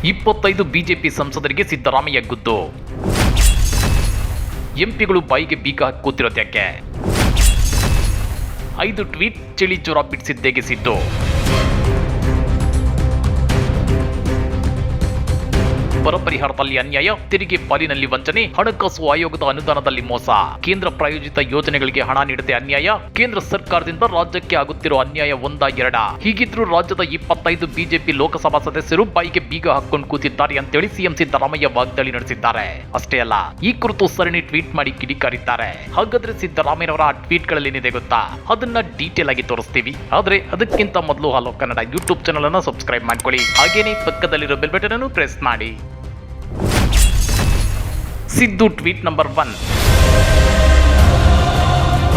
25 BJP ಸಂಸದರಿಗೆ ಸಿದ್ದರಾಮಯ್ಯ ಗುದ್ದು. ಎಂಪಿಗಳು ಬಾಯಿಗೆ ಬೀಗ ಹಾಕುತ್ತಿರೋದ್ಯಾಕೆ? 5 ಟ್ವೀಟ್ ಚಳಿ ಜ್ವರ ಬಿಡಿಸಿದ್ದೇಗೆ ಸಿದ್ದು. ಬರ ಪರಿಹಾರದಲ್ಲಿ ಅನ್ಯಾಯ, ತೆರಿಗೆ ಪಾಲಿನಲ್ಲಿ ವಂಚನೆ, ಹಣಕಾಸು ಆಯೋಗದ ಅನುದಾನದಲ್ಲಿ ಮೋಸ, ಕೇಂದ್ರ ಪ್ರಾಯೋಜಿತ ಯೋಜನೆಗಳಿಗೆ ಹಣ ನೀಡದೆ ಅನ್ಯಾಯ, ಕೇಂದ್ರ ಸರ್ಕಾರದಿಂದ ರಾಜ್ಯಕ್ಕೆ ಆಗುತ್ತಿರೋ ಅನ್ಯಾಯ ಒಂದ ಎರಡ. ಹೀಗಿದ್ರೂ ರಾಜ್ಯದ 25 ಬಿಜೆಪಿ ಲೋಕಸಭಾ ಸದಸ್ಯರು ಬಾಯಿಗೆ ಬೀಗ ಹಾಕೊಂಡು ಕೂತಿದ್ದಾರೆ ಅಂತೇಳಿ ಸಿಎಂ ಸಿದ್ದರಾಮಯ್ಯ ವಾಗ್ದಾಳಿ ನಡೆಸಿದ್ದಾರೆ. ಅಷ್ಟೇ ಅಲ್ಲ, ಈ ಕುರಿತು ಸರಣಿ ಟ್ವೀಟ್ ಮಾಡಿ ಕಿಡಿಕಾರಿದ್ದಾರೆ. ಹಾಗಾದ್ರೆ ಸಿದ್ದರಾಮಯ್ಯನವರ ಆ ಟ್ವೀಟ್ಗಳಲ್ಲಿ ಏನಿದೆ ಗೊತ್ತಾ? ಅದನ್ನ ಡೀಟೇಲ್ ಆಗಿ ತೋರಿಸ್ತೀವಿ. ಆದ್ರೆ ಅದಕ್ಕಿಂತ ಮೊದಲು ಹಲೋ ಕನ್ನಡ ಯೂಟ್ಯೂಬ್ ಚಾನಲ್ ಅನ್ನು ಸಬ್ಸ್ಕ್ರೈಬ್ ಮಾಡ್ಕೊಳ್ಳಿ. ಹಾಗೇನೇ ಪಕ್ಕದಲ್ಲಿರೋ ಬೆಲ್ ಬಟನ್ ಅನ್ನು ಪ್ರೆಸ್ ಮಾಡಿ. Siddu tweet number 1.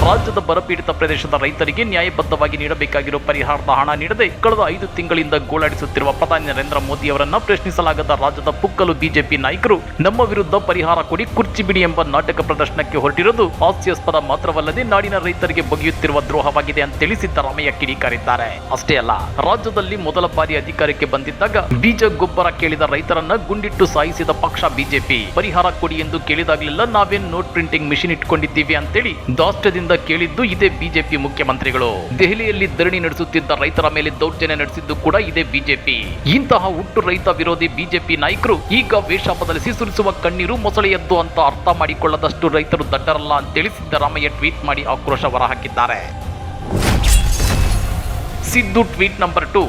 ರಾಜ್ಯದ ಬರಪೀಡಿತ ಪ್ರದೇಶದ ರೈತರಿಗೆ ನ್ಯಾಯಬದ್ಧವಾಗಿ ನೀಡಬೇಕಾಗಿರುವ ಪರಿಹಾರದ ಹಣ ನೀಡದೆ ಕಳೆದ 5 ತಿಂಗಳಿಂದ ಗೋಳಾಡಿಸುತ್ತಿರುವ ಪ್ರಧಾನಿ ನರೇಂದ್ರ ಮೋದಿ ಅವರನ್ನ ಪ್ರಶ್ನಿಸಲಾಗದ ರಾಜ್ಯದ ಪುಕ್ಕಲು ಬಿಜೆಪಿ ನಾಯಕರು ನಮ್ಮ ವಿರುದ್ಧ ಪರಿಹಾರ ಕೊಡಿ, ಕುರ್ಚಿ ಬಿಡಿ ಎಂಬ ನಾಟಕ ಪ್ರದರ್ಶನಕ್ಕೆ ಹೊರಟಿರೋದು ಹಾಸ್ಯಾಸ್ಪದ ಮಾತ್ರವಲ್ಲದೆ ನಾಡಿನ ರೈತರಿಗೆ ಬಗೆಯುತ್ತಿರುವ ದ್ರೋಹವಾಗಿದೆ ಅಂತೇಳಿ ಸಿದ್ದರಾಮಯ್ಯ ಕಿಡಿಕಾರಿದ್ದಾರೆ. ಅಷ್ಟೇ ಅಲ್ಲ, ರಾಜ್ಯದಲ್ಲಿ ಮೊದಲ ಬಾರಿ ಅಧಿಕಾರಕ್ಕೆ ಬಂದಿದ್ದಾಗ ಬೀಜ ಗೊಬ್ಬರ ಕೇಳಿದ ರೈತರನ್ನ ಗುಂಡಿಟ್ಟು ಸಾಯಿಸಿದ ಪಕ್ಷ ಬಿಜೆಪಿ. ಪರಿಹಾರ ಕೊಡಿ ಎಂದು ಕೇಳಿದಾಗಲೆಲ್ಲ ನಾವೇನ್ ನೋಟ್ ಪ್ರಿಂಟಿಂಗ್ ಮಿಷಿನ್ ಇಟ್ಕೊಂಡಿದ್ದೀವಿ ಅಂತೇಳಿ ದಾಷ್ಟ್ಯದಿಂದ ಕೇಳಿದ್ದು ಇದೇ ಬಿಜೆಪಿ ಮುಖ್ಯಮಂತ್ರಿಗಳು. ದೆಹಲಿಯಲ್ಲಿ ಧರಣಿ ನಡೆಸುತ್ತಿದ್ದ ರೈತರ ಮೇಲೆ ದೌರ್ಜನ್ಯ ನಡೆಸಿದ್ದು ಕೂಡ ಇದೇ ಬಿಜೆಪಿ. ಇಂತಹ ಹುಟ್ಟು ರೈತ ವಿರೋಧಿ ಬಿಜೆಪಿ ನಾಯಕರು ಈಗ ವೇಷ ಬದಲಿಸಿ ಸುರಿಸುವ ಕಣ್ಣೀರು ಮೊಸಳೆಯದ್ದು ಅಂತ ಅರ್ಥ ಮಾಡಿಕೊಳ್ಳದಷ್ಟು ರೈತರು ದಡ್ಡರಲ್ಲ ಅಂತೇಳಿ ಸಿದ್ದರಾಮಯ್ಯ ಟ್ವೀಟ್ ಮಾಡಿ ಆಕ್ರೋಶ ಹೊರಹಾಕಿದ್ದಾರೆ. Siddu tweet number 2.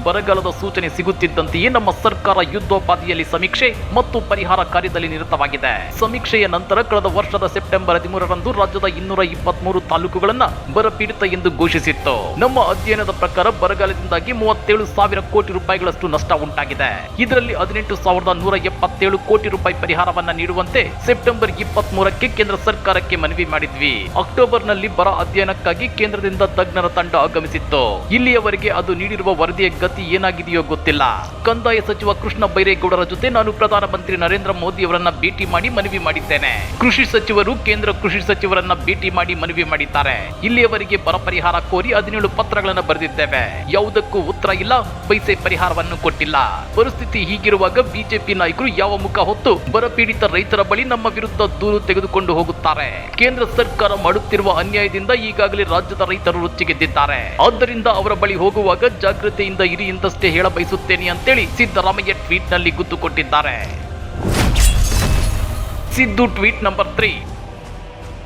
ಬರಗಾಲದ ಸೂಚನೆ ಸಿಗುತ್ತಿದ್ದಂತೆಯೇ ನಮ್ಮ ಸರ್ಕಾರ ಯುದ್ಧೋಪಾದಿಯಲ್ಲಿ ಸಮೀಕ್ಷೆ ಮತ್ತು ಪರಿಹಾರ ಕಾರ್ಯದಲ್ಲಿ ನಿರತವಾಗಿದೆ. ಸಮೀಕ್ಷೆಯ ನಂತರ ಕಳೆದ ವರ್ಷದ ಸೆಪ್ಟೆಂಬರ್ 13ರಂದು ರಾಜ್ಯದ 223 ತಾಲೂಕುಗಳನ್ನ ಬರಪೀಡಿತ ಎಂದು ಘೋಷಿಸಿತ್ತು. ನಮ್ಮ ಅಧ್ಯಯನದ ಪ್ರಕಾರ ಬರಗಾಲದಿಂದಾಗಿ 37,000 ಕೋಟಿ ರೂಪಾಯಿಗಳಷ್ಟು ನಷ್ಟ ಉಂಟಾಗಿದೆ. ಇದರಲ್ಲಿ 18,177 ಕೋಟಿ ರೂಪಾಯಿ ಪರಿಹಾರವನ್ನ ನೀಡುವಂತೆ ಸೆಪ್ಟೆಂಬರ್ 23ಕ್ಕೆ ಕೇಂದ್ರ ಸರ್ಕಾರಕ್ಕೆ ಮನವಿ ಮಾಡಿದ್ವಿ. ಅಕ್ಟೋಬರ್ನಲ್ಲಿ ಬರ ಅಧ್ಯಯನಕ್ಕಾಗಿ ಕೇಂದ್ರದಿಂದ ತಜ್ಞರ ತಂಡ ಆಗಮಿಸಿತ್ತು. ಇಲ್ಲಿಯವರೆಗೆ ಅದು ನೀಡಿರುವ ವರದಿಯ ಗತಿ ಏನಾಗಿದೆಯೋ ಗೊತ್ತಿಲ್ಲ. ಕಂದಾಯ ಸಚಿವ ಕೃಷ್ಣ ಬೈರೇಗೌಡರ ಜೊತೆ ನಾನು ಪ್ರಧಾನಮಂತ್ರಿ ನರೇಂದ್ರ ಮೋದಿ ಅವರನ್ನ ಭೇಟಿ ಮಾಡಿ ಮನವಿ ಮಾಡಿದ್ದೇನೆ. ಕೃಷಿ ಸಚಿವರು ಕೇಂದ್ರ ಕೃಷಿ ಸಚಿವರನ್ನ ಭೇಟಿ ಮಾಡಿ ಮನವಿ ಮಾಡಿದ್ದಾರೆ. ಇಲ್ಲಿಯವರೆಗೆ ಬರ ಪರಿಹಾರ ಕೋರಿ 17 ಪತ್ರಗಳನ್ನು ಬರೆದಿದ್ದೇವೆ. ಯಾವುದಕ್ಕೂ ಉತ್ತರ ಇಲ್ಲ, ಪೈಸೆ ಪರಿಹಾರವನ್ನು ಕೊಟ್ಟಿಲ್ಲ. ಪರಿಸ್ಥಿತಿ ಹೀಗಿರುವಾಗ ಬಿಜೆಪಿ ನಾಯಕರು ಯಾವ ಮುಖ ಹೊತ್ತು ಬರಪೀಡಿತ ರೈತರ ಬಳಿ ನಮ್ಮ ವಿರುದ್ಧ ದೂರು ತೆಗೆದುಕೊಂಡು ಹೋಗುತ್ತಾರೆ? ಕೇಂದ್ರ ಸರ್ಕಾರ ಮಾಡುತ್ತಿರುವ ಅನ್ಯಾಯದಿಂದ ಈಗಾಗಲೇ ರಾಜ್ಯದ ರೈತರು ರೊಚ್ಚಿಗೆದ್ದಿದ್ದಾರೆ. ಆದ್ದರಿಂದ ಅವರ ಬಳಿ ಹೋಗುವಾಗ ಜಾಗೃತೆಯಿಂದ ಇರಿ ಎಂದಷ್ಟೇ ಹೇಳ ಬಯಸುತ್ತೇನೆ ಅಂತೇಳಿ ಸಿದ್ದರಾಮಯ್ಯ ಟ್ವೀಟ್ ನಲ್ಲಿ ಗುದ್ದು ಕೊಟ್ಟಿದ್ದಾರೆ. Siddu tweet number 3.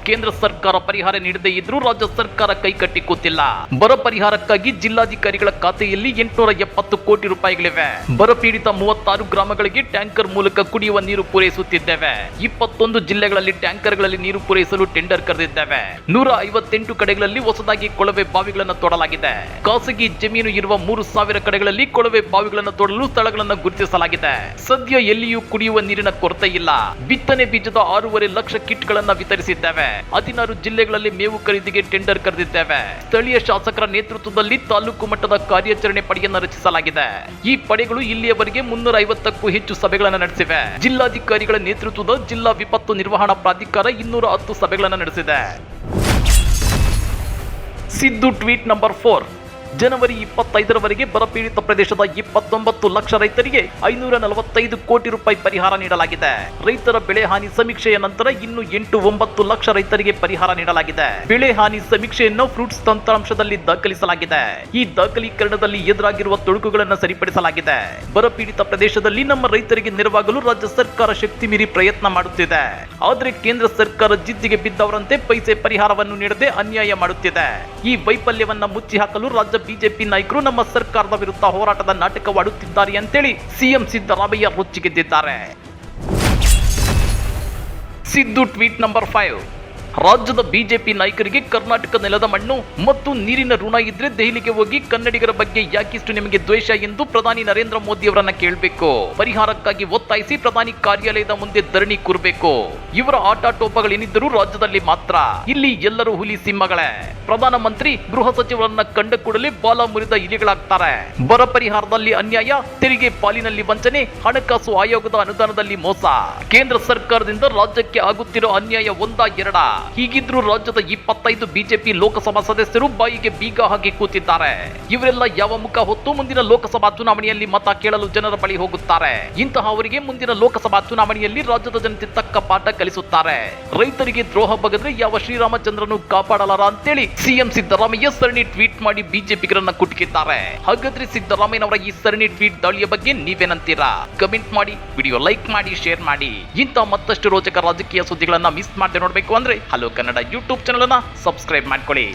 ಕೇಂದ್ರ ಸರ್ಕಾರ ಪರಿಹಾರ ನೀಡದೇ ಇದ್ರೂ ರಾಜ್ಯ ಸರ್ಕಾರ ಕೈಕಟ್ಟಿ ಕೂತಿಲ್ಲ. ಬರ ಪರಿಹಾರಕ್ಕಾಗಿ ಜಿಲ್ಲಾಧಿಕಾರಿಗಳ ಖಾತೆಯಲ್ಲಿ 870 ಕೋಟಿ ರೂಪಾಯಿಗಳಿವೆ. ಬರಪೀಡಿತ 36 ಗ್ರಾಮಗಳಿಗೆ ಟ್ಯಾಂಕರ್ ಮೂಲಕ ಕುಡಿಯುವ ನೀರು ಪೂರೈಸುತ್ತಿದ್ದೇವೆ. 21 ಜಿಲ್ಲೆಗಳಲ್ಲಿ ಟ್ಯಾಂಕರ್ಗಳಲ್ಲಿ ನೀರು ಪೂರೈಸಲು ಟೆಂಡರ್ ಕರೆದಿದ್ದೇವೆ. 158 ಕಡೆಗಳಲ್ಲಿ ಹೊಸದಾಗಿ ಕೊಳವೆ ಬಾವಿಗಳನ್ನು ತೋಡಲಾಗಿದೆ. ಖಾಸಗಿ ಜಮೀನು ಇರುವ 3,000 ಕಡೆಗಳಲ್ಲಿ ಕೊಳವೆ ಬಾವಿಗಳನ್ನು ತೋಡಲು ಸ್ಥಳಗಳನ್ನು ಗುರುತಿಸಲಾಗಿದೆ. ಸದ್ಯ ಎಲ್ಲಿಯೂ ಕುಡಿಯುವ ನೀರಿನ ಕೊರತೆ ಇಲ್ಲ. ಬಿತ್ತನೆ ಬೀಜದ 6.5 ಲಕ್ಷ ಕಿಟ್ಗಳನ್ನು ವಿತರಿಸಿದ್ದೇವೆ. 16 ಜಿಲ್ಲೆಗಳಲ್ಲಿ ಮೇವು ಖರೀದಿಗೆ ಟೆಂಡರ್ ಕರೆದಿದ್ದೇವೆ. ಸ್ಥಳೀಯ ಶಾಸಕರ ನೇತೃತ್ವದಲ್ಲಿ ತಾಲೂಕು ಮಟ್ಟದ ಕಾರ್ಯಾಚರಣೆ ಪಡೆಯನ್ನು ರಚಿಸಲಾಗಿದೆ. ಈ ಪಡೆಗಳು ಇಲ್ಲಿಯವರೆಗೆ 350ಕ್ಕೂ ಹೆಚ್ಚು ಸಭೆಗಳನ್ನು ನಡೆಸಿವೆ. ಜಿಲ್ಲಾಧಿಕಾರಿಗಳ ನೇತೃತ್ವದ ಜಿಲ್ಲಾ ವಿಪತ್ತು ನಿರ್ವಹಣಾ ಪ್ರಾಧಿಕಾರ 210 ಸಭೆಗಳನ್ನು ನಡೆಸಿದೆ. Siddu tweet number 4. ಜನವರಿ 25ರವರೆಗೆ ಬರಪೀಡಿತ ಪ್ರದೇಶದ 29 ಲಕ್ಷ ರೈತರಿಗೆ 545 ಕೋಟಿ ರೂಪಾಯಿ ಪರಿಹಾರ ನೀಡಲಾಗಿದೆ. ರೈತರ ಬೆಳೆ ಹಾನಿ ಸಮೀಕ್ಷೆಯ ನಂತರ ಇನ್ನು 8-9 ಲಕ್ಷ ರೈತರಿಗೆ ಪರಿಹಾರ ನೀಡಲಾಗಿದೆ. ಬೆಳೆ ಹಾನಿ ಸಮೀಕ್ಷೆಯನ್ನು ಫ್ರೂಟ್ಸ್ ತಂತ್ರಾಂಶದಲ್ಲಿ ದಾಖಲಿಸಲಾಗಿದೆ. ಈ ದಾಖಲೀಕರಣದಲ್ಲಿ ಎದುರಾಗಿರುವ ತೊಡಕುಗಳನ್ನು ಸರಿಪಡಿಸಲಾಗಿದೆ. ಬರಪೀಡಿತ ಪ್ರದೇಶದಲ್ಲಿ ನಮ್ಮ ರೈತರಿಗೆ ನೆರವಾಗಲು ರಾಜ್ಯ ಸರ್ಕಾರ ಶಕ್ತಿ ಮೀರಿ ಪ್ರಯತ್ನ ಮಾಡುತ್ತಿದೆ. ಆದರೆ ಕೇಂದ್ರ ಸರ್ಕಾರ ಜಿದ್ದಿಗೆ ಬಿದ್ದವರಂತೆ ಪೈಸೆ ಪರಿಹಾರವನ್ನು ನೀಡದೆ ಅನ್ಯಾಯ ಮಾಡುತ್ತಿದೆ. ಈ ವೈಫಲ್ಯವನ್ನ ಮುಚ್ಚಿ ಹಾಕಲು ರಾಜ್ಯ ಬಿಜೆಪಿ ನಾಯಕರು ನಮ್ಮ ಸರ್ಕಾರದ ವಿರುದ್ಧ ಹೋರಾಟದ ನಾಟಕವಾಡುತ್ತಿದ್ದಾರೆ ಅಂತೇಳಿ ಸಿಎಂ ಸಿದ್ದರಾಮಯ್ಯ ರೊಚ್ಚಿಗೆದ್ದಿದ್ದಾರೆ. Siddu tweet number 5. ರಾಜ್ಯದ ಬಿಜೆಪಿ ನಾಯಕರಿಗೆ ಕರ್ನಾಟಕ ನೆಲದ ಮಣ್ಣು ಮತ್ತು ನೀರಿನ ಋಣ ಇದ್ರೆ ದೆಹಲಿಗೆ ಹೋಗಿ ಕನ್ನಡಿಗರ ಬಗ್ಗೆ ಯಾಕಿಷ್ಟು ನಿಮಗೆ ದ್ವೇಷ ಎಂದು ಪ್ರಧಾನಿ ನರೇಂದ್ರ ಮೋದಿ ಅವರನ್ನ ಕೇಳಬೇಕು. ಪರಿಹಾರಕ್ಕಾಗಿ ಒತ್ತಾಯಿಸಿ ಪ್ರಧಾನಿ ಕಾರ್ಯಾಲಯದ ಮುಂದೆ ಧರಣಿ ಕೂರಬೇಕು. ಇವರ ಆಟಾಟೋಪಗಳೇನಿದ್ದರೂ ರಾಜ್ಯದಲ್ಲಿ ಮಾತ್ರ. ಇಲ್ಲಿ ಎಲ್ಲರೂ ಹುಲಿ ಸಿಂಹಗಳೇ. ಪ್ರಧಾನಮಂತ್ರಿ ಗೃಹ ಸಚಿವರನ್ನ ಕಂಡ ಕೂಡಲೇ ಬಾಲ ಮುರಿದ ಇಲಿಗಳಾಗ್ತಾರೆ. ಬರ ಪರಿಹಾರದಲ್ಲಿ ಅನ್ಯಾಯ, ತೆರಿಗೆ ಪಾಲಿನಲ್ಲಿ ವಂಚನೆ, ಹಣಕಾಸು ಆಯೋಗದ ಅನುದಾನದಲ್ಲಿ ಮೋಸ, ಕೇಂದ್ರ ಸರ್ಕಾರದಿಂದ ರಾಜ್ಯಕ್ಕೆ ಆಗುತ್ತಿರೋ ಅನ್ಯಾಯ ಒಂದ ಎರಡ. ಹೀಗಿದ್ರೂ ರಾಜ್ಯದ 25 ಬಿಜೆಪಿ ಲೋಕಸಭಾ ಸದಸ್ಯರು ಬಾಯಿಗೆ ಬೀಗ ಹಾಕಿ ಕೂತಿದ್ದಾರೆ. ಇವರೆಲ್ಲ ಯಾವ ಮುಖ ಹೊತ್ತು ಮುಂದಿನ ಲೋಕಸಭಾ ಚುನಾವಣೆಯಲ್ಲಿ ಮತ ಕೇಳಲು ಜನರ ಬಳಿ ಹೋಗುತ್ತಾರೆ. ಇಂತಹ ಅವರಿಗೆ ಮುಂದಿನ ಲೋಕಸಭಾ ಚುನಾವಣೆಯಲ್ಲಿ ರಾಜ್ಯದ ಜನತೆ ತಕ್ಕ ಪಾಠ ಕಲಿಸುತ್ತಾರೆ. ರೈತರಿಗೆ ದ್ರೋಹ ಬಗೆದ್ರೆ ಯಾವ ಶ್ರೀರಾಮಚಂದ್ರನು ಕಾಪಾಡಲಾರ ಅಂತೇಳಿ ಸಿಎಂ ಸಿದ್ದರಾಮಯ್ಯ ಸರಣಿ ಟ್ವೀಟ್ ಮಾಡಿ ಬಿಜೆಪಿಗರನ್ನ ಕುಟುಕಿದ್ದಾರೆ. ಹಾಗಾದ್ರೆ ಸಿದ್ದರಾಮಯ್ಯನವರ ಈ ಸರಣಿ ಟ್ವೀಟ್ ದಾಳಿಯ ಬಗ್ಗೆ ನೀವೇನಂತೀರಾ? ಕಮೆಂಟ್ ಮಾಡಿ, ವಿಡಿಯೋ ಲೈಕ್ ಮಾಡಿ, ಶೇರ್ ಮಾಡಿ. ಇಂಥ ಮತ್ತಷ್ಟು ರೋಚಕ ರಾಜಕೀಯ ಸುದ್ದಿಗಳನ್ನ ಮಿಸ್ ಮಾಡದೆ ನೋಡಬೇಕು ಅಂದ್ರೆ ಹಲೋ ಕನ್ನಡ ಯೂಟ್ಯೂಬ್ ಚಾನಲ್ ಅನ್ನ ಸಬ್ಸ್ಕ್ರೈಬ್ ಮಾಡ್ಕೊಳ್ಳಿ.